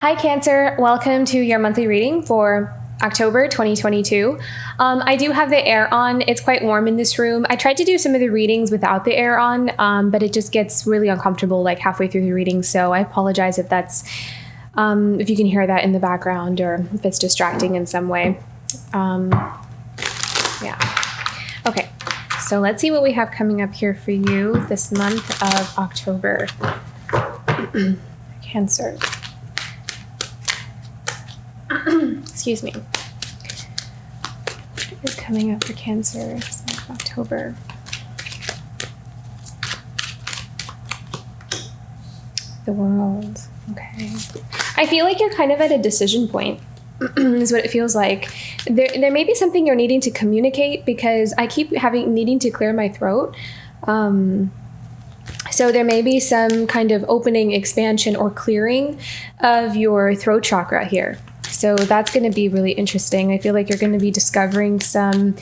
Hi, Cancer. Welcome to your monthly reading for October 2022. I do have the air on. It's quite warm in this room. I tried to do some of the readings without the air on, but it just gets really uncomfortable like halfway through the reading. So I apologize if that's, if you can hear that in the background or if it's distracting in some way. Yeah. Okay. So let's see what we have coming up here for you this month of October. Cancer. Excuse me. What is coming up for Cancer this month of October? The World. Okay. I feel like you're kind of at a decision point. Is what it feels like. There may be something you're needing to communicate because I keep needing to clear my throat. So there may be some kind of opening, expansion, or clearing of your throat chakra here. So that's going to be really interesting. I feel like you're going to be discovering some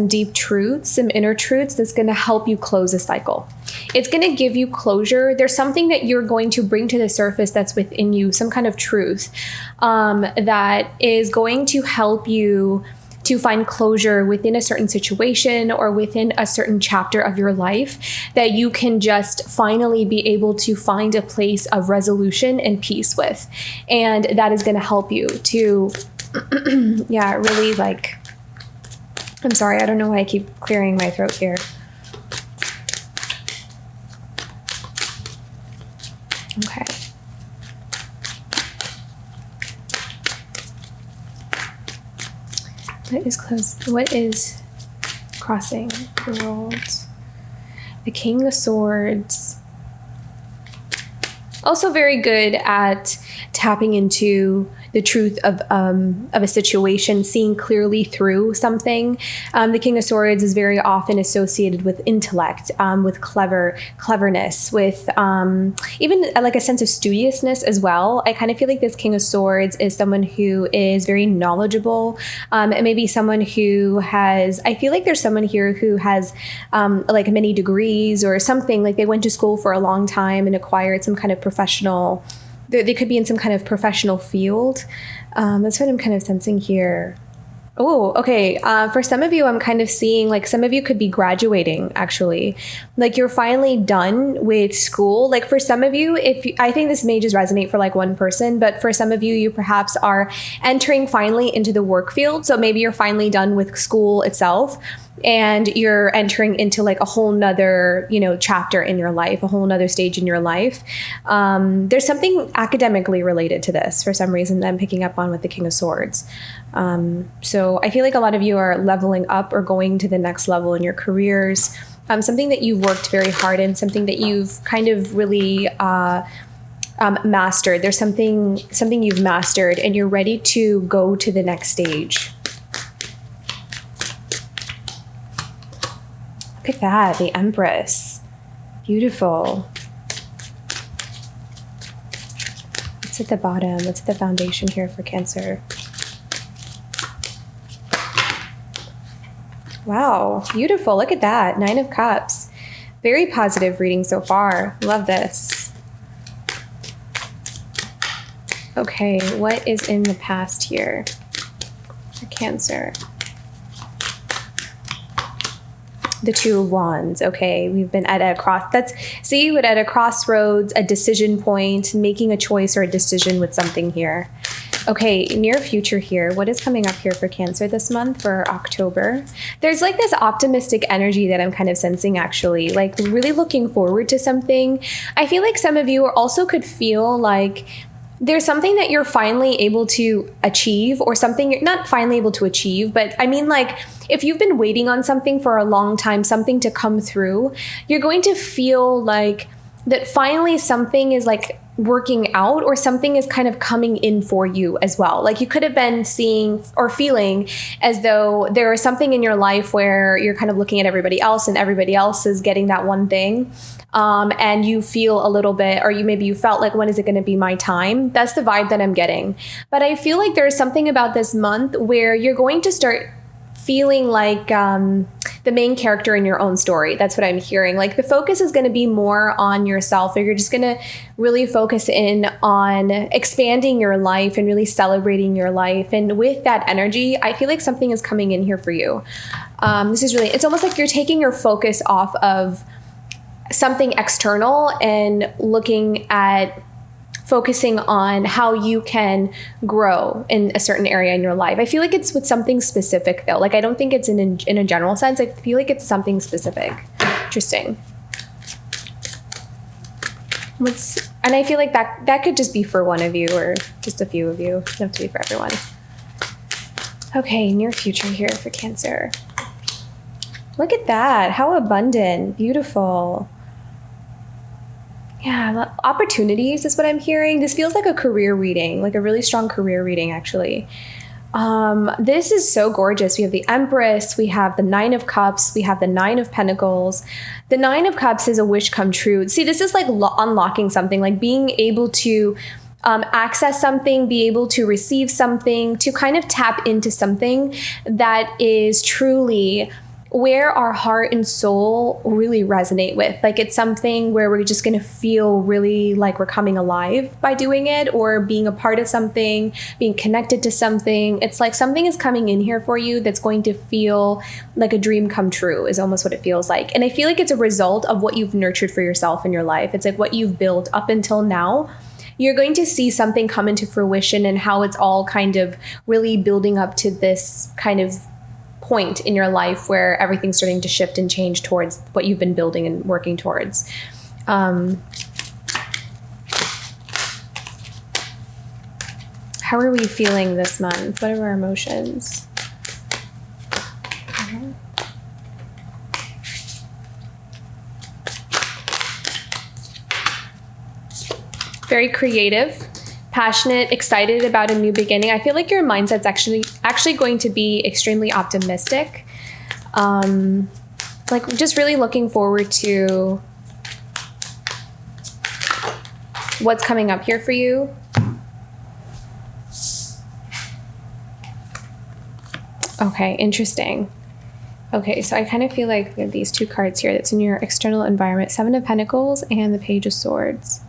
deep truths, some inner truths that's going to help you close a cycle. It's going to give you closure. There's something that you're going to bring to the surface that's within you, some kind of truth that is going to help you to find closure within a certain situation or within a certain chapter of your life that you can just finally be able to find a place of resolution and peace with. And that is going to help you to, really like, I'm sorry, I don't know why I keep clearing my throat here. Okay. What is crossing the world? The King of Swords. Also very good at tapping into the truth of a situation, seeing clearly through something. The King of Swords is very often associated with intellect, with cleverness, with even like a sense of studiousness as well. I kind of feel like this King of Swords is someone who is very knowledgeable. It may be someone who has, I feel like there's someone here who has like many degrees or something, like they went to school for a long time and acquired some kind of professional. They could be in some kind of professional field. That's what I'm kind of sensing here. Oh, okay. For some of you, I'm kind of seeing like some of you could be graduating actually. Like you're finally done with school. Like for some of you, I think this may just resonate for like one person, but for some of you, you perhaps are entering finally into the work field. So maybe you're finally done with school itself and you're entering into like a whole nother, chapter in your life, a whole nother stage in your life. There's something academically related to this for some reason that I'm picking up on with the King of Swords. So I feel like a lot of you are leveling up or going to the next level in your careers. Something that you've worked very hard in, something that you've kind of really mastered. There's something you've mastered and you're ready to go to the next stage. Look at that, the Empress. Beautiful. What's at the bottom? What's at the foundation here for Cancer? Wow, beautiful. Look at that. 9 of Cups. Very positive reading so far. Love this. Okay, what is in the past here for Cancer? The 2 of Wands. Okay, we've been at a crossroads, a decision point, making a choice or a decision with something here. Okay, near future here. What is coming up here for Cancer this month for October? There's like this optimistic energy that I'm kind of sensing actually, like really looking forward to something. I feel like some of you also could feel like there's something that you're finally able to achieve or something you're not finally able to achieve, but I mean like if you've been waiting on something for a long time, something to come through, you're going to feel like that finally something is like working out or something is kind of coming in for you as well. Like you could have been seeing or feeling as though there is something in your life where you're kind of looking at everybody else and everybody else is getting that one thing. And you feel a little bit, or you felt like, when is it going to be my time? That's the vibe that I'm getting. But I feel like there's something about this month where you're going to start feeling like the main character in your own story. That's what I'm hearing. Like the focus is going to be more on yourself, or you're just going to really focus in on expanding your life and really celebrating your life. And with that energy, I feel like something is coming in here for you. This is really, it's almost like you're taking your focus off of something external and looking at focusing on how you can grow in a certain area in your life. I feel like it's with something specific though. Like I don't think it's in a general sense. I feel like it's something specific. Interesting. And I feel like that could just be for one of you or just a few of you. It doesn't have to be for everyone. Okay, near future here for Cancer. Look at that. How abundant. Beautiful. Yeah, opportunities is what I'm hearing. This feels like a career reading, like a really strong career reading, actually. This is so gorgeous. We have the Empress, we have the Nine of Cups, we have the Nine of Pentacles. The Nine of Cups is a wish come true. See, this is like unlocking something, like being able to access something, be able to receive something, to kind of tap into something that is truly where our heart and soul really resonate with. Like it's something where we're just going to feel really like we're coming alive by doing it, or being a part of something, being connected to something. It's like something is coming in here for you that's going to feel like a dream come true is almost what it feels like. And I feel like it's a result of what you've nurtured for yourself in your life. It's like what you've built up until now. You're going to see something come into fruition and how it's all kind of really building up to this kind of point in your life where everything's starting to shift and change towards what you've been building and working towards. How are we feeling this month? What are our emotions? Very creative, passionate, excited about a new beginning. I feel like your mindset's actually going to be extremely optimistic. Like just really looking forward to what's coming up here for you. Okay, interesting. Okay, so I kind of feel like we have these two cards here that's in your external environment, Seven of Pentacles and the Page of Swords.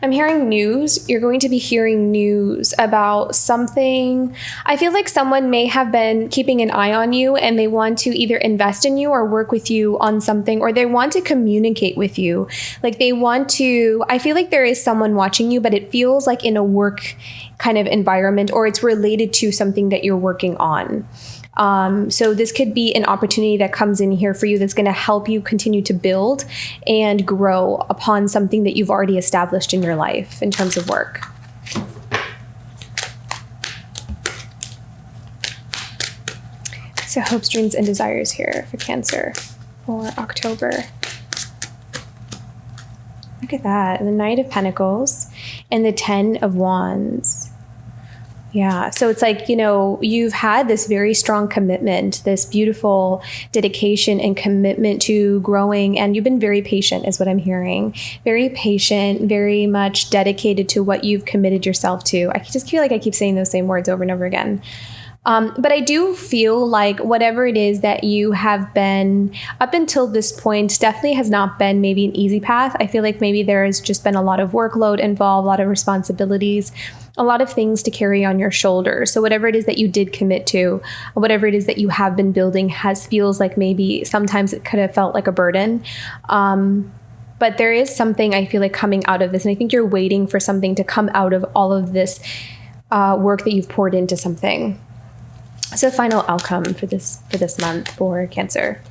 I'm hearing news. You're going to be hearing news about something. I feel like someone may have been keeping an eye on you and they want to either invest in you or work with you on something, or they want to communicate with you. Like they want to, I feel like there is someone watching you, but it feels like in a work kind of environment, or it's related to something that you're working on. So this could be an opportunity that comes in here for you that's going to help you continue to build and grow upon something that you've already established in your life in terms of work. So hopes, dreams, and desires here for Cancer for October. Look at that. And the Knight of Pentacles and the Ten of Wands. Yeah. So it's like, you know, you've had this very strong commitment, this beautiful dedication and commitment to growing. And you've been very patient is what I'm hearing. Very patient, very much dedicated to what you've committed yourself to. I just feel like I keep saying those same words over and over again. But I do feel like whatever it is that you have been up until this point definitely has not been maybe an easy path. I feel like maybe there has just been a lot of workload involved, a lot of responsibilities, a lot of things to carry on your shoulders. So whatever it is that you did commit to, whatever it is that you have been building feels like maybe sometimes it could have felt like a burden. But there is something I feel like coming out of this. And I think you're waiting for something to come out of all of this work that you've poured into something. So final outcome for this month for Cancer.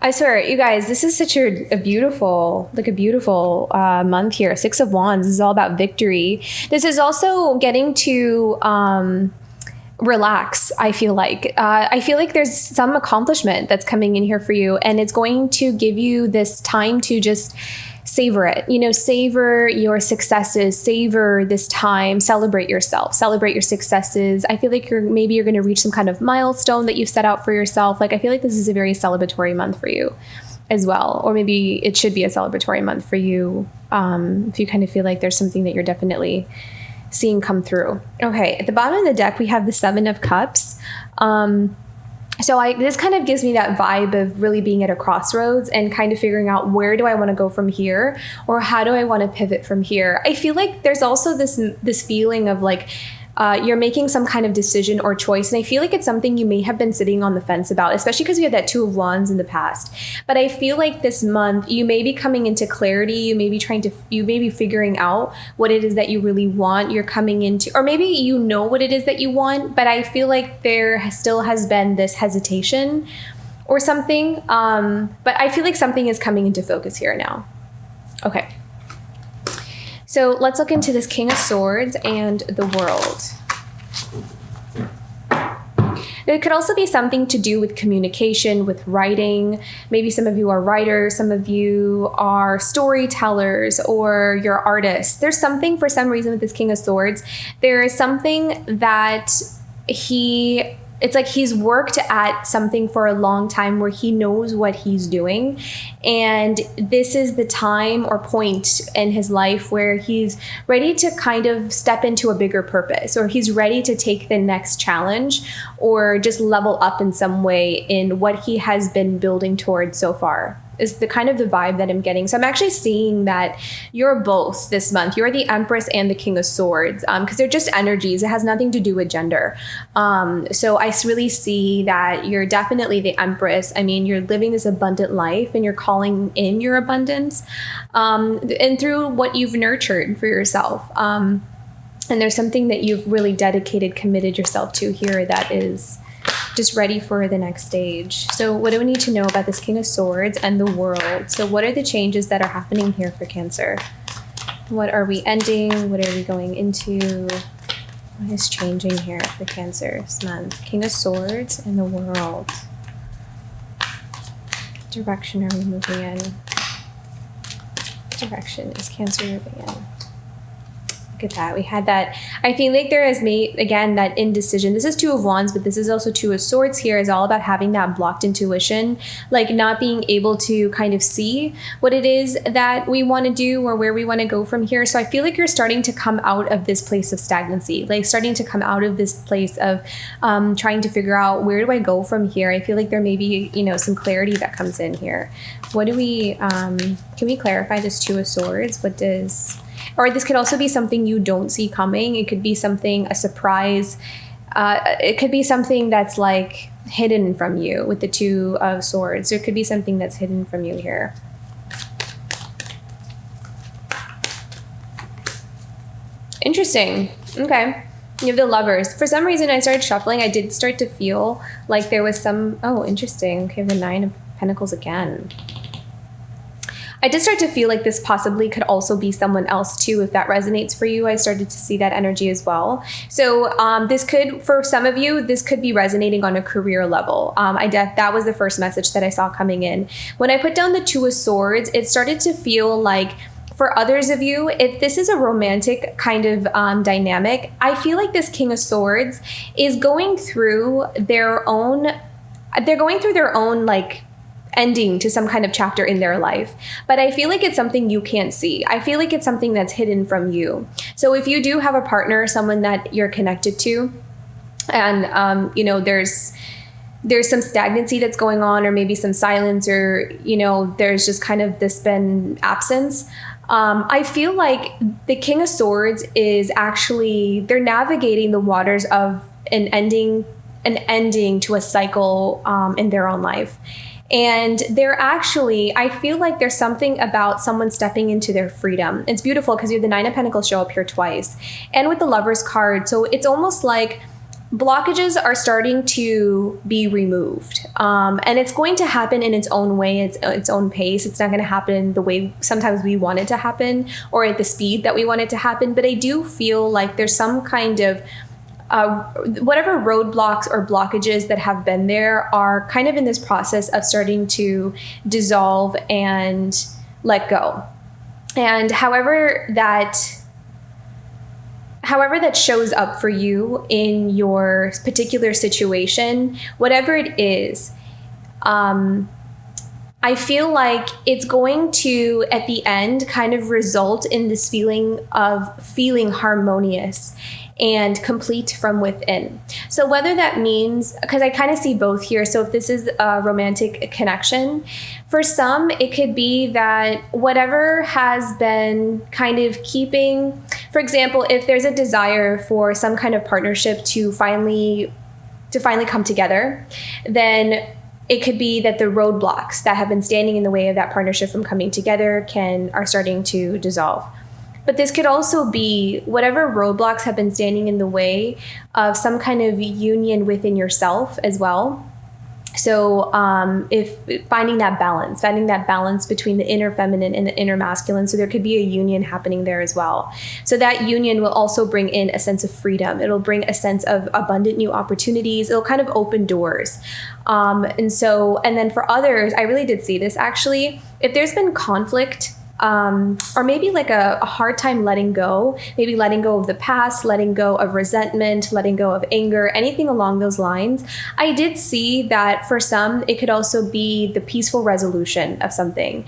I swear, you guys, this is such a beautiful month here. Six of Wands. This is all about victory. This is also getting to relax. I feel like there's some accomplishment that's coming in here for you, and it's going to give you this time to just savor it, savor your successes, savor this time, celebrate yourself, celebrate your successes. I feel like you're going to reach some kind of milestone that you've set out for yourself. Like, I feel like this is a very celebratory month for you as well. Or maybe it should be a celebratory month for you. If you kind of feel like there's something that you're definitely seeing come through. Okay, at the bottom of the deck, we have the Seven of Cups. This kind of gives me that vibe of really being at a crossroads and kind of figuring out, where do I want to go from here, or how do I want to pivot from here? I feel like there's also this feeling of like, you're making some kind of decision or choice. And I feel like it's something you may have been sitting on the fence about, especially because we had that Two of Wands in the past. But I feel like this month you may be coming into clarity. You may be figuring out what it is that you really want. You're coming into, or maybe you know what it is that you want, but I feel like there still has been this hesitation or something. But I feel like something is coming into focus here now. Okay. So let's look into this King of Swords and the World. There could also be something to do with communication, with writing. Maybe some of you are writers, some of you are storytellers, or you're artists. There's something, for some reason, with this King of Swords. There is something that it's like he's worked at something for a long time where he knows what he's doing. And this is the time or point in his life where he's ready to kind of step into a bigger purpose, or he's ready to take the next challenge, or just level up in some way in what he has been building towards so far. Is the kind of the vibe that I'm getting. So I'm actually seeing that you're both this month. You're the Empress and the King of Swords, because they're just energies. It has nothing to do with gender. So I really see that you're definitely the Empress. I mean, you're living this abundant life and you're calling in your abundance, and through what you've nurtured for yourself. And there's something that you've really dedicated, committed yourself to here that is just ready for the next stage. So what do we need to know about this King of Swords and the World? So what are the changes that are happening here for Cancer? What are we ending? What are we going into? What is changing here for Cancer this month? King of Swords and the World. What direction are we moving in? What direction is Cancer moving in? Look at that. We had that. I feel like there is, again, that indecision. This is Two of Wands, but this is also Two of Swords here, is all about having that blocked intuition, like not being able to kind of see what it is that we want to do or where we want to go from here. So I feel like you're starting to come out of this place of stagnancy, like starting to come out of this place of trying to figure out, where do I go from here? I feel like there may be, some clarity that comes in here. What do we, can we clarify this Two of Swords? What does... Or this could also be something you don't see coming. It could be something, a surprise. It could be something that's like hidden from you with the Two of Swords. There could be something that's hidden from you here. Interesting. Okay. You have the Lovers. For some reason, I started shuffling. I did start to feel like there was some... Oh, interesting. Okay, the Nine of Pentacles again. I did start to feel like this possibly could also be someone else too, if that resonates for you. I started to see that energy as well. So this could, for some of you, this could be resonating on a career level. That was the first message that I saw coming in. When I put down the Two of Swords, it started to feel like, for others of you, if this is a romantic kind of dynamic, I feel like this King of Swords is going through their own, like, ending to some kind of chapter in their life. But I feel like it's something you can't see. I feel like it's something that's hidden from you. So if you do have a partner, someone that you're connected to, and there's some stagnancy that's going on, or maybe some silence, or there's just kind of this been absence, I feel like the King of Swords is actually, they're navigating the waters of an ending to a cycle in their own life. And they're actually, I feel like there's something about someone stepping into their freedom. It's beautiful because you have the Nine of Pentacles show up here twice, and with the Lovers card. So it's almost like blockages are starting to be removed. And it's going to happen in its own way, its own pace. It's not going to happen the way sometimes we want it to happen, or at the speed that we want it to happen. But I do feel like there's some kind of whatever roadblocks or blockages that have been there are kind of in this process of starting to dissolve and let go. And however that shows up for you in your particular situation, whatever it is, I I feel like it's going to, at the end, kind of result in this feeling of feeling harmonious and complete from within. So whether that means, because I kind of see both here. So if this is a romantic connection, for some, it could be that whatever has been kind of keeping, for example, if there's a desire for some kind of partnership to finally come together, then it could be that the roadblocks that have been standing in the way of that partnership from coming together are starting to dissolve. But this could also be whatever roadblocks have been standing in the way of some kind of union within yourself as well. So if finding that balance between the inner feminine and the inner masculine, so there could be a union happening there as well. So that union will also bring in a sense of freedom. It'll bring a sense of abundant new opportunities. It'll kind of open doors. And then for others, I really did see this actually. If there's been conflict, or maybe like a hard time letting go, maybe letting go of the past, letting go of resentment, letting go of anger, anything along those lines. I did see that for some, it could also be the peaceful resolution of something.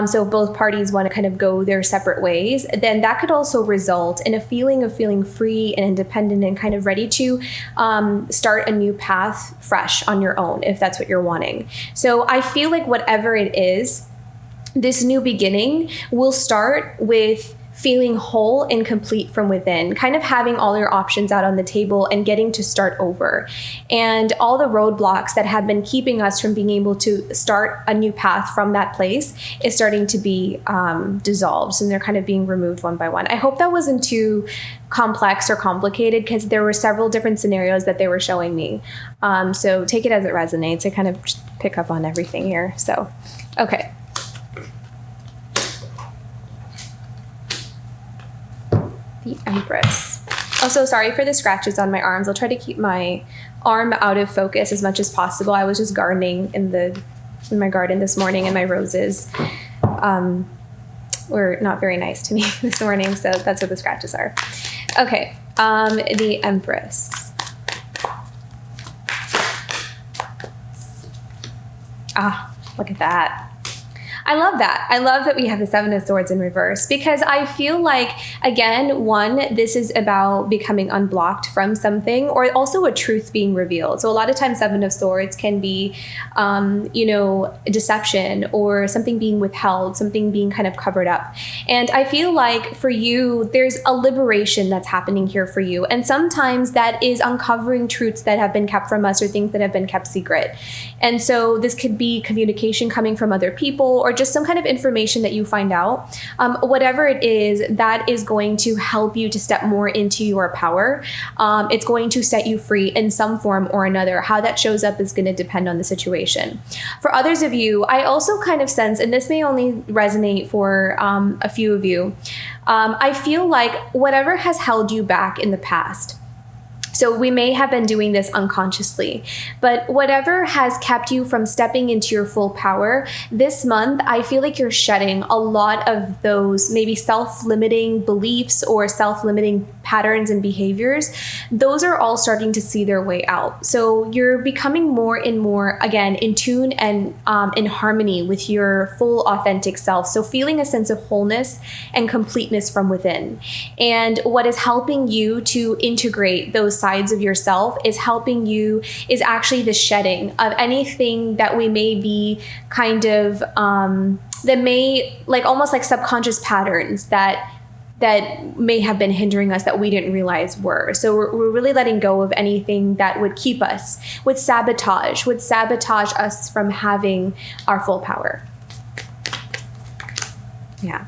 So if both parties want to kind of go their separate ways, then that could also result in a feeling of feeling free and independent and kind of ready to start a new path fresh on your own, if that's what you're wanting. So I feel like whatever it is, this new beginning will start with feeling whole and complete from within, kind of having all your options out on the table and getting to start over. And all the roadblocks that have been keeping us from being able to start a new path from that place is starting to be dissolved, and they're kind of being removed one by one. I hope that wasn't too complex or complicated, because there were several different scenarios that they were showing me. So take it as it resonates. I kind of pick up on everything here. So, okay. The Empress. Also, sorry for the scratches on my arms. I'll try to keep my arm out of focus as much as possible. I was just gardening in my garden this morning, and my roses were not very nice to me this morning, so that's what the scratches are. Okay, the Empress. Look at that. I love that. I love that we have the Seven of Swords in reverse, because I feel like, again, this is about becoming unblocked from something, or also a truth being revealed. So a lot of times Seven of Swords can be, deception, or something being withheld, something being kind of covered up. And I feel like for you, there's a liberation that's happening here for you. And sometimes that is uncovering truths that have been kept from us, or things that have been kept secret. And so this could be communication coming from other people, or just some kind of information that you find out. Whatever it is, that is going to help you to step more into your power. It's going to set you free in some form or another. How that shows up is going to depend on the situation. For others of you, I also kind of sense, and this may only resonate for a few of you, I feel like whatever has held you back in the past, so we may have been doing this unconsciously, but whatever has kept you from stepping into your full power, this month, I feel like you're shedding a lot of those maybe self-limiting beliefs or self-limiting patterns and behaviors. Those are all starting to see their way out. So you're becoming more and more, again, in tune and in harmony with your full authentic self. So feeling a sense of wholeness and completeness from within. And what is helping you to integrate those sides of yourself is actually the shedding of anything that we may be kind of, that may, like almost like subconscious patterns that may have been hindering us that we didn't realize were. So we're really letting go of anything that would keep us, would sabotage us from having our full power. Yeah.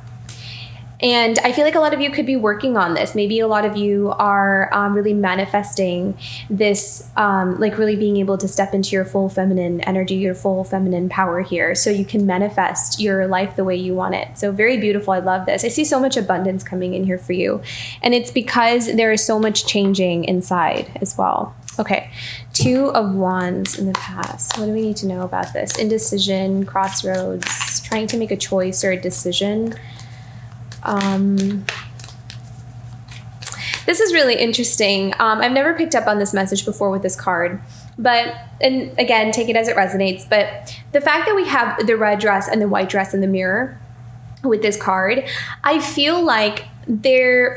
And I feel like a lot of you could be working on this. Maybe a lot of you are really manifesting this, like really being able to step into your full feminine energy, your full feminine power here, so you can manifest your life the way you want it. So very beautiful. I love this. I see so much abundance coming in here for you. And it's because there is so much changing inside as well. Okay, Two of Wands in the past. What do we need to know about this? Indecision, crossroads, trying to make a choice or a decision. This is really interesting. I've never picked up on this message before with this card, and again, take it as it resonates, but the fact that we have the red dress and the white dress in the mirror with this card, I feel like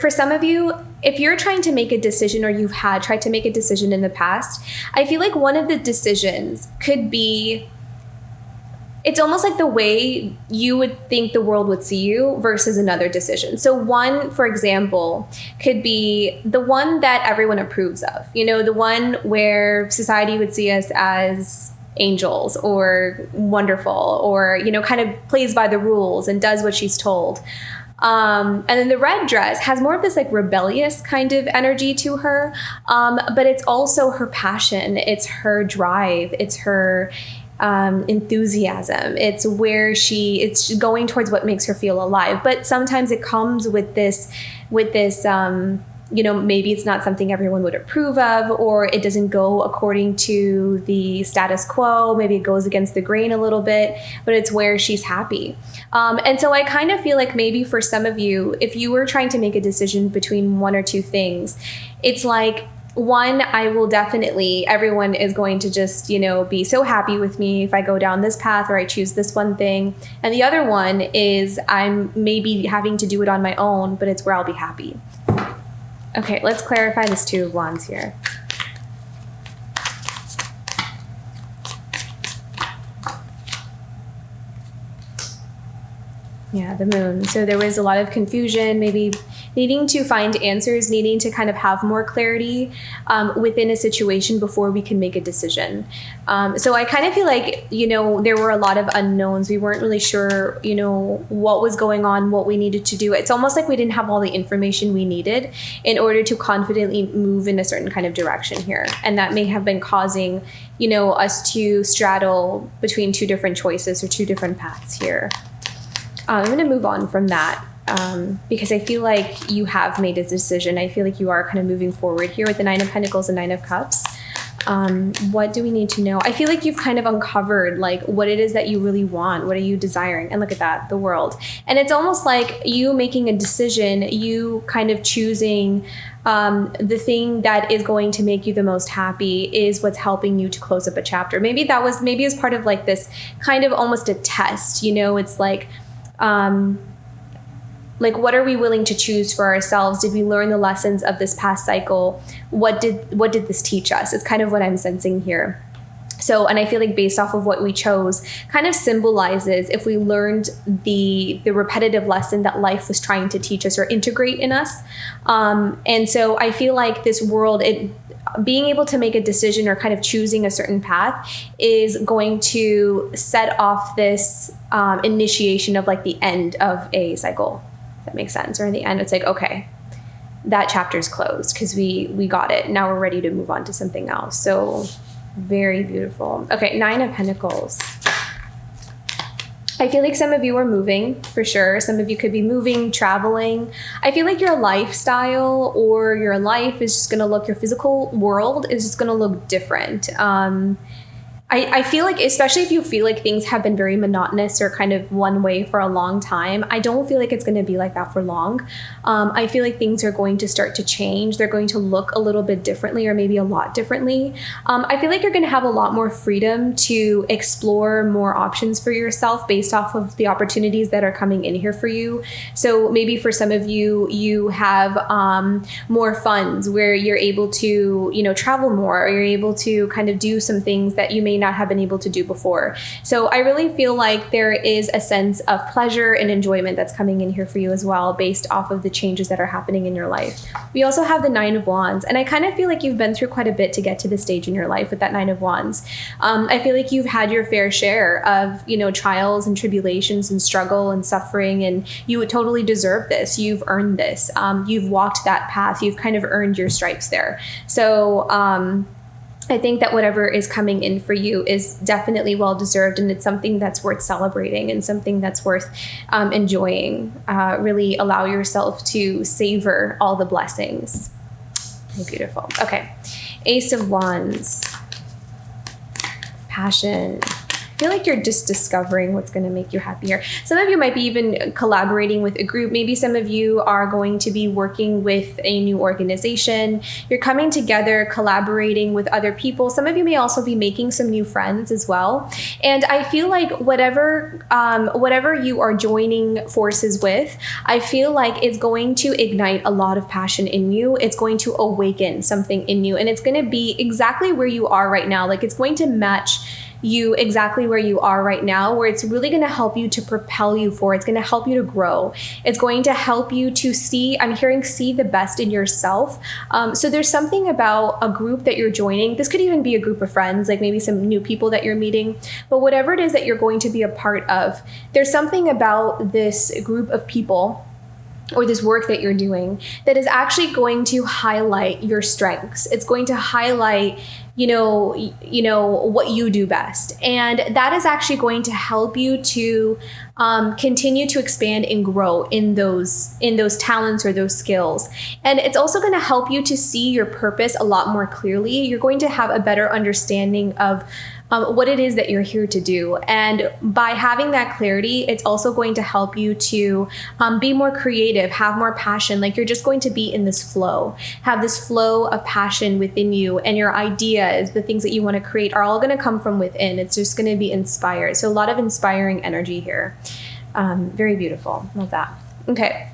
for some of you, if you're trying to make a decision or you've had tried to make a decision in the past, I feel like one of the decisions could be, it's almost like the way you would think the world would see you versus another decision. So one, for example, could be the one that everyone approves of, the one where society would see us as angels or wonderful or, kind of plays by the rules and does what she's told. And then the red dress has more of this like rebellious kind of energy to her. But it's also her passion. It's her drive. It's her enthusiasm. It's where it's going towards what makes her feel alive. But sometimes it comes with this, maybe it's not something everyone would approve of, or it doesn't go according to the status quo. Maybe it goes against the grain a little bit, but it's where she's happy. And so I kind of feel like maybe for some of you, if you were trying to make a decision between one or two things, it's like, one, everyone is going to just, be so happy with me if I go down this path or I choose this one thing. And the other one is I'm maybe having to do it on my own, but it's where I'll be happy. Okay, let's clarify this Two of Wands here. Yeah, the Moon. So there was a lot of confusion, maybe needing to find answers, needing to kind of have more clarity within a situation before we can make a decision. So I kind of feel like, there were a lot of unknowns. We weren't really sure, what was going on, what we needed to do. It's almost like we didn't have all the information we needed in order to confidently move in a certain kind of direction here. And that may have been causing, us to straddle between two different choices or two different paths here. I'm going to move on from that because I feel like you have made a decision. I feel like you are kind of moving forward here with the Nine of Pentacles and Nine of Cups. What do we need to know? I feel like you've kind of uncovered like what it is that you really want. What are you desiring? And look at that, the World. And it's almost like you making a decision, you kind of choosing the thing that is going to make you the most happy is what's helping you to close up a chapter. Maybe as part of like this kind of almost a test, it's like what are we willing to choose for ourselves? Did we learn the lessons of this past cycle? What did this teach us? It's kind of what I'm sensing here. So, and I feel like based off of what we chose kind of symbolizes if we learned the repetitive lesson that life was trying to teach us or integrate in us. And so I feel like this world, being able to make a decision or kind of choosing a certain path is going to set off this initiation of like the end of a cycle. If that makes sense. Or in the end, it's like, okay, that chapter's closed because we got it. Now we're ready to move on to something else. So very beautiful. Okay, Nine of Pentacles. I feel like some of you are moving for sure. Some of you could be moving, traveling. I feel like your lifestyle or your life is just going to look, your physical world is just going to look different. I feel like, especially if you feel like things have been very monotonous or kind of one way for a long time, I don't feel like it's going to be like that for long. I feel like things are going to start to change. They're going to look a little bit differently or maybe a lot differently. I feel like you're going to have a lot more freedom to explore more options for yourself based off of the opportunities that are coming in here for you. So maybe for some of you, you have more funds where you're able to, travel more, or you're able to kind of do some things that you may not have been able to do before. So I really feel like there is a sense of pleasure and enjoyment that's coming in here for you as well, based off of the changes that are happening in your life. We also have the Nine of Wands, and I kind of feel like you've been through quite a bit to get to this stage in your life with that Nine of Wands. I feel like you've had your fair share of, trials and tribulations and struggle and suffering, and you would totally deserve this. You've earned this. You've walked that path. You've kind of earned your stripes there. So, I think that whatever is coming in for you is definitely well-deserved, and it's something that's worth celebrating and something that's worth enjoying. Really allow yourself to savor all the blessings. Beautiful. Okay. Ace of Wands. Passion. feel like you're just discovering what's going to make you happier. Some of you might be even collaborating with a group. Maybe some of you are going to be working with a new organization. You're coming together, collaborating with other people. Some of you may also be making some new friends as well. And I feel like whatever you are joining forces with, I feel like it's going to ignite a lot of passion in you. It's going to awaken something in you, and it's going to be exactly where you are right now. Like, it's going to match you exactly where you are right now, where it's really going to help you to propel you forward. It's going to help you to grow. It's going to help you to see the best in yourself. So there's something about a group that you're joining. This could even be a group of friends, like maybe some new people that you're meeting, but whatever it is that you're going to be a part of, there's something about this group of people or this work that you're doing that is actually going to highlight your strengths. It's going to highlight what you do best. And that is actually going to help you to continue to expand and grow in those talents or those skills. And it's also going to help you to see your purpose a lot more clearly. You're going to have a better understanding of what it is that you're here to do. And by having that clarity, it's also going to help you to be more creative, have more passion. Like, you're just going to be in this flow, have this flow of passion within you, and your ideas, the things that you want to create, are all going to come from within. It's just going to be inspired. So a lot of inspiring energy here. Very beautiful. Love that. Okay.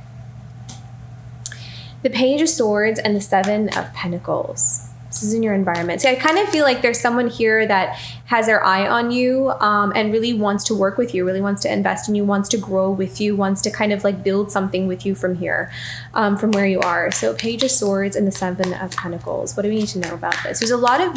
The Page of Swords and the Seven of Pentacles. This is in your environment. So I kind of feel like there's someone here that has their eye on you and really wants to work with you, really wants to invest in you, wants to grow with you, wants to kind of like build something with you from here, from where you are. So Page of Swords and the Seven of Pentacles. What do we need to know about this? There's a lot of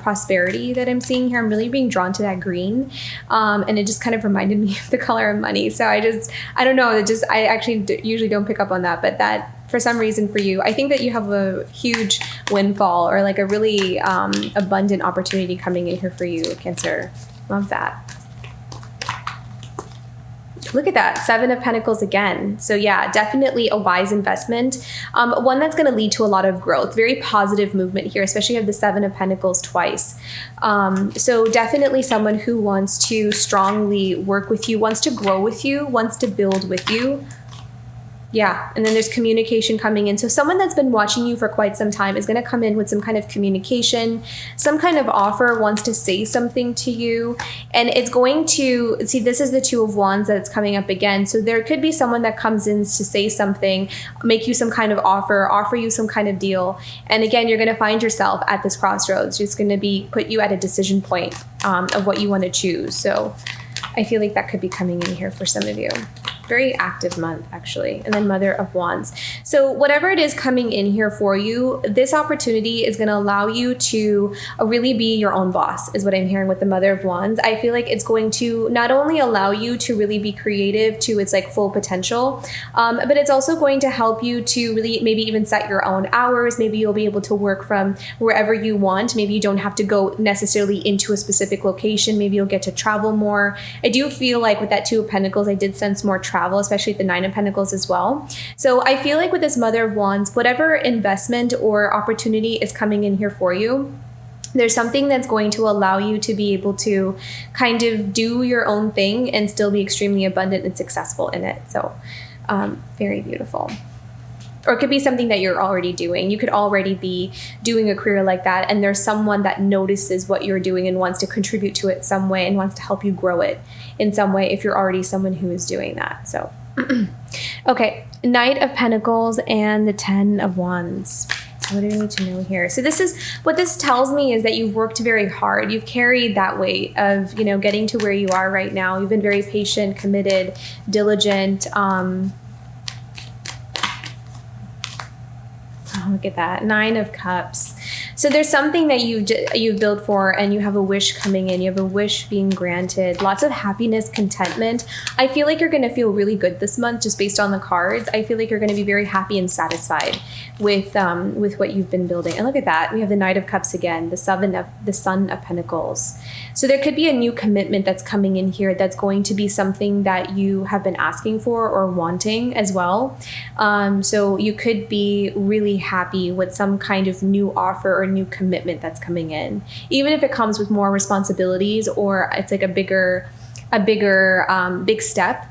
prosperity that I'm seeing here. I'm really being drawn to that green. And it just kind of reminded me of the color of money. So I don't know. I actually usually don't pick up on that, but that, for some reason for you, I think that you have a huge windfall or like a really abundant opportunity coming in here for you, Cancer. Love that. Look at that, Seven of Pentacles again. So yeah, definitely a wise investment. One that's going to lead to a lot of growth. Very positive movement here, especially have the Seven of Pentacles twice. So definitely someone who wants to strongly work with you, wants to grow with you, wants to build with you. Yeah, and then there's communication coming in. So someone that's been watching you for quite some time is going to come in with some kind of communication, some kind of offer, wants to say something to you. And it's going to, see, this is the Two of Wands that's coming up again. So there could be someone that comes in to say something, make you some kind of offer you some kind of deal. And again, you're going to find yourself at this crossroads. It's going to put you at a decision point of what you want to choose. So I feel like that could be coming in here for some of you. Very active month, actually. And then Mother of Wands. So whatever it is coming in here for you, this opportunity is going to allow you to really be your own boss, is what I'm hearing with the Mother of Wands. I feel like it's going to not only allow you to really be creative to its like full potential, but it's also going to help you to really maybe even set your own hours. Maybe you'll be able to work from wherever you want. Maybe you don't have to go necessarily into a specific location. Maybe you'll get to travel more. I do feel like with that Two of Pentacles, I did sense more travel, especially at the Nine of Pentacles as well. So I feel like with this Mother of Wands, whatever investment or opportunity is coming in here for you, there's something that's going to allow you to be able to kind of do your own thing and still be extremely abundant and successful in it. So very beautiful. Or it could be something that you're already doing. You could already be doing a career like that, and there's someone that notices what you're doing and wants to contribute to it some way and wants to help you grow it in some way if you're already someone who is doing that. So, okay, Knight of Pentacles and the Ten of Wands. What do we need to know here? So what this tells me is that you've worked very hard. You've carried that weight of, getting to where you are right now. You've been very patient, committed, diligent, look at that. Nine of Cups. So there's something that you've built for, and you have a wish coming in. You have a wish being granted. Lots of happiness, contentment. I feel like you're going to feel really good this month just based on the cards. I feel like you're going to be very happy and satisfied with what you've been building. And look at that. We have the Knight of Cups again, the Son of Pentacles. So there could be a new commitment that's coming in here that's going to be something that you have been asking for or wanting as well. So you could be really happy with some kind of new offer or or new commitment that's coming in, even if it comes with more responsibilities or it's like a bigger big step,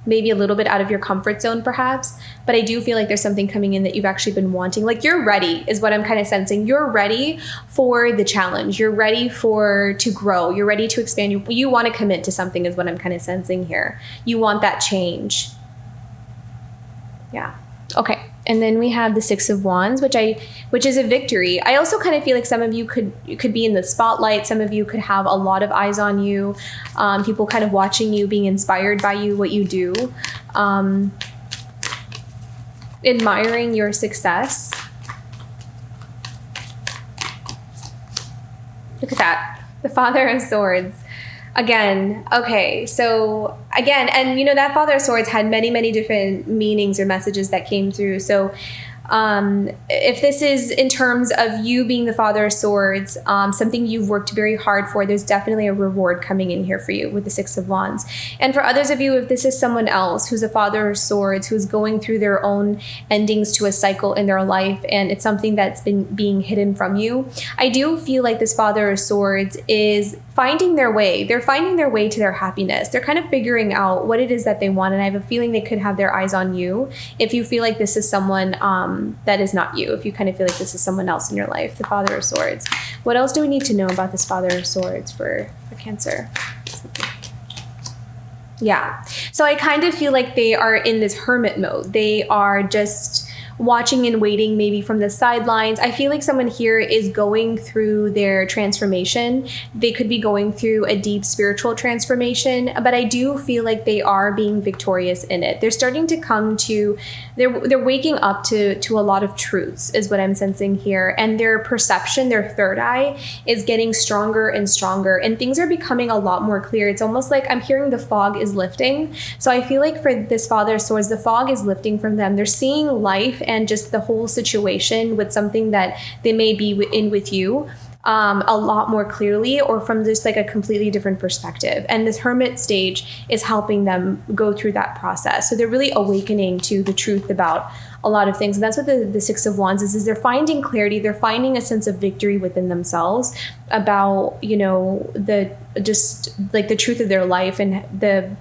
maybe a little bit out of your comfort zone perhaps. But I do feel like there's something coming in that you've actually been wanting. Like you're ready is what I'm kind of sensing. You're ready for the challenge. You're ready to grow. You're ready to expand. You want to commit to something is what I'm kind of sensing here. You want that change. Yeah. Okay. And then we have the Six of Wands, which is a victory. I also kind of feel like some of you could be in the spotlight. Some of you could have a lot of eyes on you. People kind of watching you, being inspired by you, what you do, admiring your success. Look at that. The Father of Swords. Again, okay, so again, and you know, that Father of Swords had many, many different meanings or messages that came through. So if this is in terms of you being the Father of Swords, something you've worked very hard for, there's definitely a reward coming in here for you with the Six of Wands. And for others of you, if this is someone else who's a Father of Swords, who's going through their own endings to a cycle in their life, and it's something that's been being hidden from you, I do feel like this Father of Swords is finding their way. They're finding their way to their happiness. They're kind of figuring out what it is that they want. And I have a feeling they could have their eyes on you if you feel like this is someone that is not you, if you kind of feel like this is someone else in your life, the Father of Swords. What else do we need to know about this Father of Swords for Cancer? Yeah. So I kind of feel like they are in this hermit mode. They are just watching and waiting, maybe from the sidelines. I feel like someone here is going through their transformation. They could be going through a deep spiritual transformation, but I do feel like they are being victorious in it. They're starting to come to, they're waking up to a lot of truths is what I'm sensing here. And their perception, their third eye is getting stronger and stronger, and things are becoming a lot more clear. It's almost like I'm hearing the fog is lifting. So I feel like for this Father of Swords, the fog is lifting from them. They're seeing life and just the whole situation with something that they may be in with you a lot more clearly, or from just like a completely different perspective. And this hermit stage is helping them go through that process. So they're really awakening to the truth about a lot of things. And that's what the Six of Wands is they're finding clarity. They're finding a sense of victory within themselves about, you know, the truth of their life and the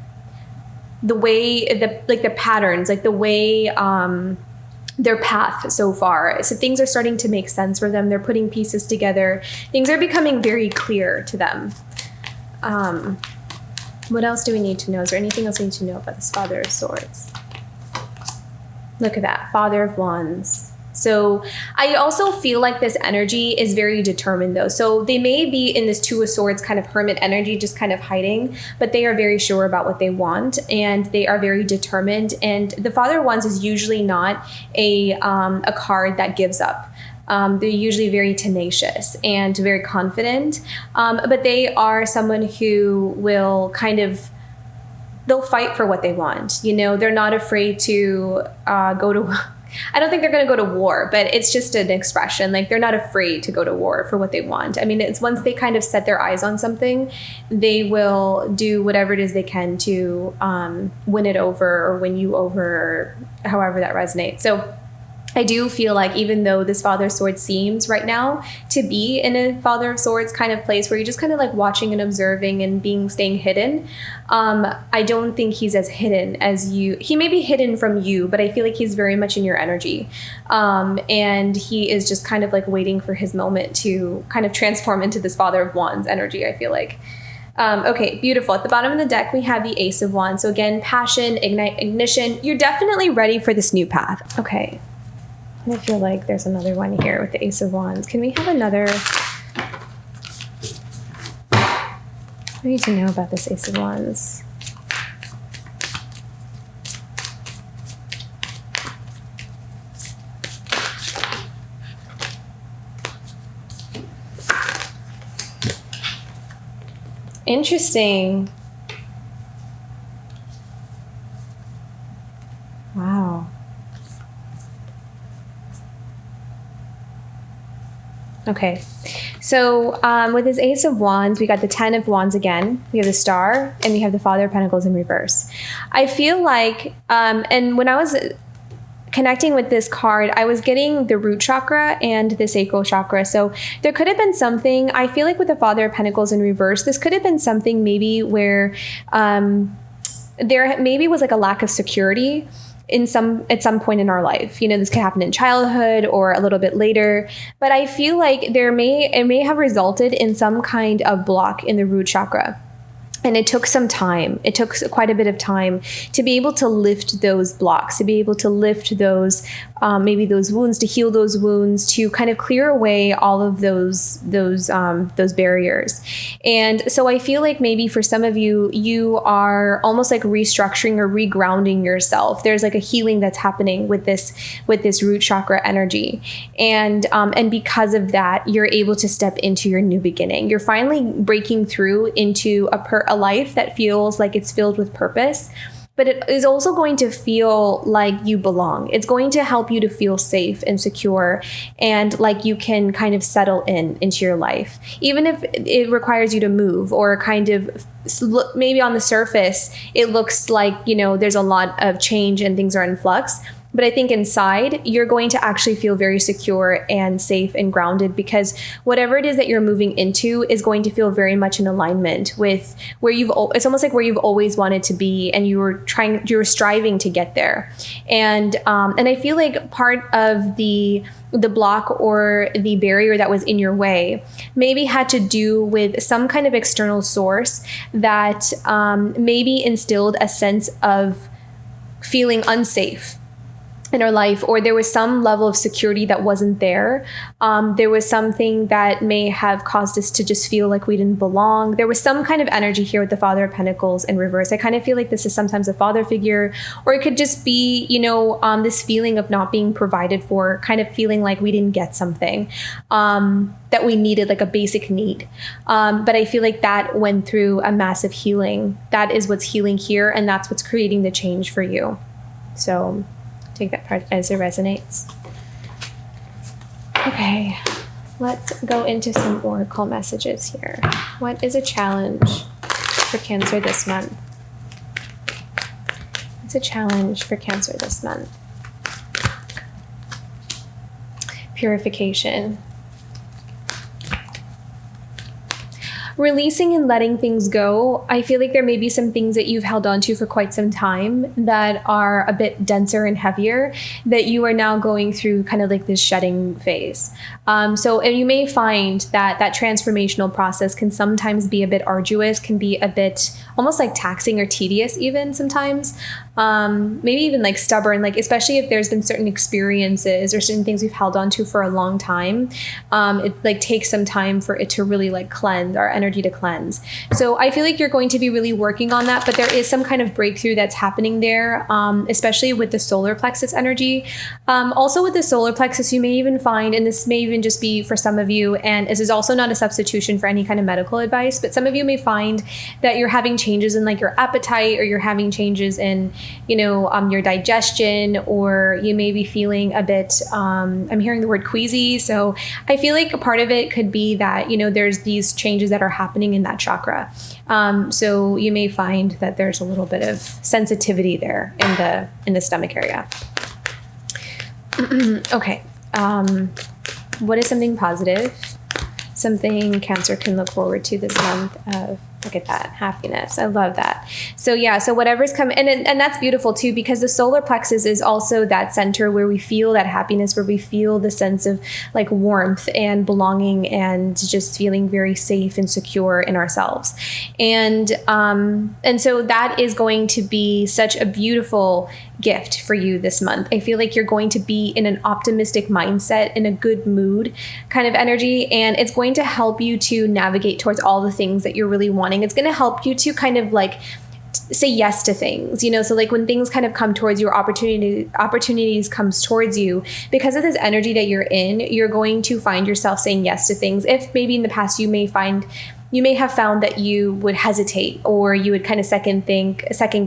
way, the patterns, like the way, their path so far. So things are starting to make sense for them. They're putting pieces together. Things are becoming very clear to them. What else do we need to know? Is there anything else we need to know about this Father of Swords? Look at that, Father of Wands. So I also feel like this energy is very determined though. So they may be in this Two of Swords kind of hermit energy, just kind of hiding, but they are very sure about what they want and they are very determined. And the Father of Wands is usually not a card that gives up. They're usually very tenacious and very confident, but they are someone who will they'll fight for what they want. You know, they're not afraid to go to I don't think they're going to go to war, but it's just an expression. Like they're not afraid to go to war for what they want. I mean, it's once they kind of set their eyes on something, they will do whatever it is they can to win it over or win you over, or however that resonates. So I do feel like even though this Father of Swords seems right now to be in a Father of Swords kind of place where you're just kind of like watching and observing and staying hidden, I don't think he's as hidden as you. He may be hidden from you, but I feel like he's very much in your energy. And he is just kind of like waiting for his moment to kind of transform into this Father of Wands energy, I feel like. Okay, beautiful. At the bottom of the deck, we have the Ace of Wands. So again, passion, ignition. You're definitely ready for this new path. Okay. I feel like there's another one here with the Ace of Wands. Can we have another? What do you need to know about this Ace of Wands? Interesting. Wow. Okay, so with his Ace of Wands, we got the Ten of Wands again. We have the Star, and we have the Father of Pentacles in reverse. I feel like, and when I was connecting with this card, I was getting the root chakra and the sacral chakra. So there could have been something, I feel like with the Father of Pentacles in reverse, this could have been something maybe where there maybe was like a lack of security at some point in our life. You know, this could happen in childhood or a little bit later, but I feel like it may have resulted in some kind of block in the root chakra. And it took some time. It took quite a bit of time to be able to lift those blocks, to be able to lift those, maybe those wounds, to heal those wounds, to kind of clear away all of those barriers. And so I feel like maybe for some of you, you are almost like restructuring or regrounding yourself. There's like a healing that's happening with this root chakra energy, and because of that, you're able to step into your new beginning. You're finally breaking through into a life that feels like it's filled with purpose, but it is also going to feel like you belong. It's going to help you to feel safe and secure, and like you can kind of settle into your life, even if it requires you to move, or kind of maybe on the surface it looks like, you know, there's a lot of change and things are in flux. But I think inside, you're going to actually feel very secure and safe and grounded, because whatever it is that you're moving into is going to feel very much in alignment with where it's almost like where you've always wanted to be, and you're striving to get there. And I feel like part of the block or the barrier that was in your way maybe had to do with some kind of external source that maybe instilled a sense of feeling unsafe in our life, or there was some level of security that wasn't there. There was something that may have caused us to just feel like we didn't belong. There was some kind of energy here with the Father of Pentacles in reverse. I kind of feel like this is sometimes a father figure, or it could just be, you know, this feeling of not being provided for, kind of feeling like we didn't get something that we needed, like a basic need. But I feel like that went through a massive healing. That is what's healing here, and that's what's creating the change for you. So take that part as it resonates. Okay, let's go into some oracle messages here. What is a challenge for Cancer this month? What's a challenge for Cancer this month? Purification. Releasing and letting things go. I feel like there may be some things that you've held on to for quite some time that are a bit denser and heavier, that you are now going through kind of like this shedding phase. And you may find that transformational process can sometimes be a bit arduous, can be a bit almost like taxing or tedious even sometimes. Maybe even like stubborn, like especially if there's been certain experiences or certain things we've held on to for a long time. It like takes some time for it to really like cleanse, our energy to cleanse. So I feel like you're going to be really working on that, but there is some kind of breakthrough that's happening there, especially with the solar plexus energy. Also with the solar plexus, you may even find, and this may even just be for some of you, and this is also not a substitution for any kind of medical advice, but some of you may find that you're having changes in like your appetite, or you're having changes in, you know, your digestion, or you may be feeling a bit, I'm hearing the word queasy. So I feel like a part of it could be that, you know, there's these changes that are happening in that chakra. So you may find that there's a little bit of sensitivity there in the stomach area. Okay. What is something positive? Something Cancer can look forward to this month of, look at that, happiness. I love that. So yeah, so whatever's coming, and that's beautiful too, because the solar plexus is also that center where we feel that happiness, where we feel the sense of like warmth and belonging and just feeling very safe and secure in ourselves. And so that is going to be such a beautiful gift for you this month. I feel like you're going to be in an optimistic mindset, in a good mood kind of energy, and it's going to help you to navigate towards all the things that you're really wanting. It's going to help you to kind of like say yes to things, you know, so like when things kind of come towards you, opportunities comes towards you, because of this energy that you're in, you're going to find yourself saying yes to things. If maybe in the past you may have found that you would hesitate, or you would kind of second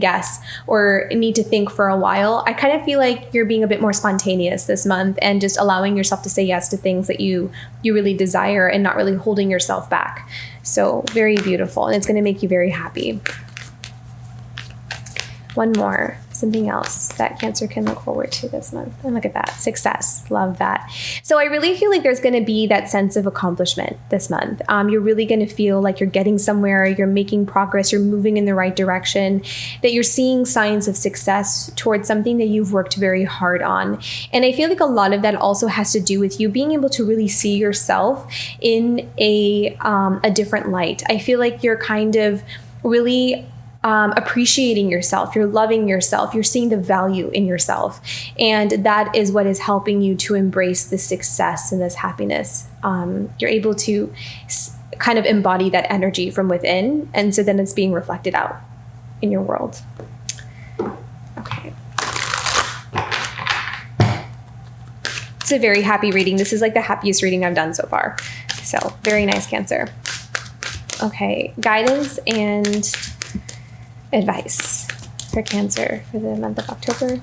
guess, or need to think for a while, I kind of feel like you're being a bit more spontaneous this month, and just allowing yourself to say yes to things that you really desire, and not really holding yourself back. So very beautiful, and it's going to make you very happy. One more. Is something else that Cancer can look forward to this month. And look at that, success. Love that. So I really feel like there's going to be that sense of accomplishment this month. You're really going to feel like you're getting somewhere, you're making progress, you're moving in the right direction, that you're seeing signs of success towards something that you've worked very hard on. And I feel like a lot of that also has to do with you being able to really see yourself in a different light. I feel like you're kind of really appreciating yourself, you're loving yourself, you're seeing the value in yourself. And that is what is helping you to embrace this success and this happiness. You're able to kind of embody that energy from within. And so then it's being reflected out in your world. Okay. It's a very happy reading. This is like the happiest reading I've done so far. So very nice, Cancer. Okay, guidance and advice for Cancer for the month of October.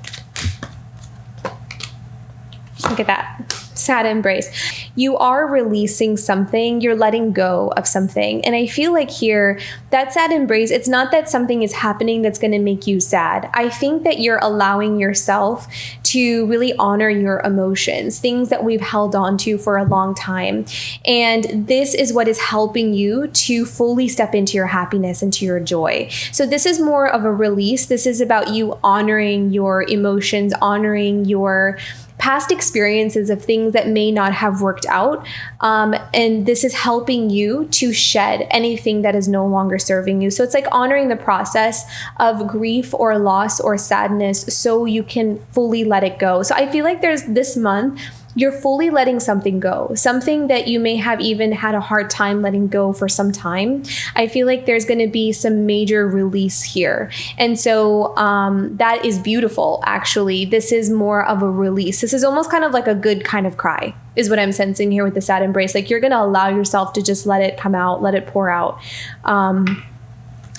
Look at that. Sad embrace. You are releasing something, you're letting go of something. And I feel like here, that sad embrace, it's not that something is happening that's going to make you sad. I think that you're allowing yourself to really honor your emotions, things that we've held on to for a long time. And this is what is helping you to fully step into your happiness, into your joy. So this is more of a release. This is about you honoring your emotions, honoring your past experiences of things that may not have worked out. And this is helping you to shed anything that is no longer serving you. So it's like honoring the process of grief or loss or sadness so you can fully let it go. So I feel like there's this month, you're fully letting something go, something that you may have even had a hard time letting go for some time. I feel like there's going to be some major release here. And so that is beautiful, actually. This is more of a release. This is almost kind of like a good kind of cry, is what I'm sensing here with the sad embrace. Like you're going to allow yourself to just let it come out, let it pour out.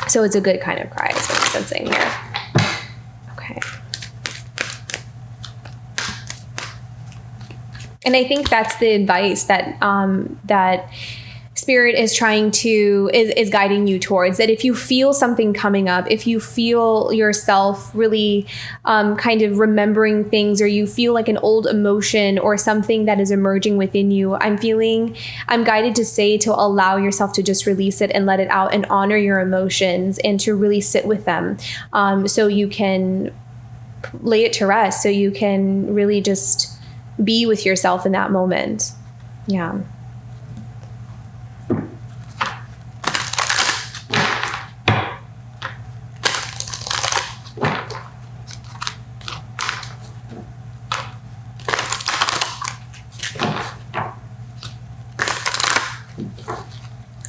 So it's a good kind of cry, is what I'm sensing here. Okay. And I think that's the advice that that Spirit is trying to, is guiding you towards, that if you feel something coming up, if you feel yourself really kind of remembering things, or you feel like an old emotion or something that is emerging within you, I'm guided to say to allow yourself to just release it and let it out and honor your emotions and to really sit with them, so you can lay it to rest, so you can really just be with yourself in that moment. Yeah.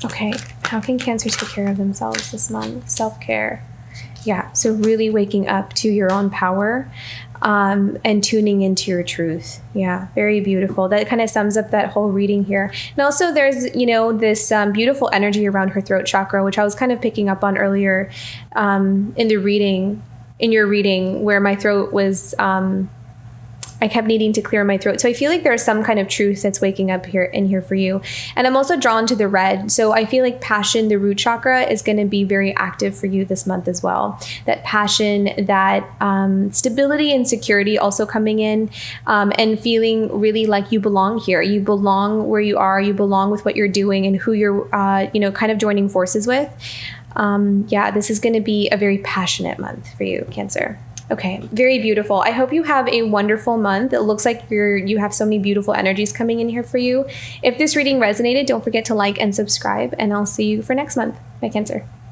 Okay, how can Cancer take care of themselves this month? Self-care. Yeah, so really waking up to your own power, and tuning into your truth. Yeah, very beautiful. That kind of sums up that whole reading here. And also there's, this beautiful energy around her throat chakra, which I was kind of picking up on earlier in your reading, where my throat was, I kept needing to clear my throat. So I feel like there's some kind of truth that's waking up in here for you. And I'm also drawn to the red. So I feel like passion, the root chakra, is going to be very active for you this month as well. That passion, that stability and security also coming in, and feeling really like you belong here. You belong where you are. You belong with what you're doing and who you're, kind of joining forces with. This is going to be a very passionate month for you, Cancer. Okay, very beautiful. I hope you have a wonderful month. It looks like you have so many beautiful energies coming in here for you. If this reading resonated, don't forget to like and subscribe, and I'll see you for next month. Bye, Cancer.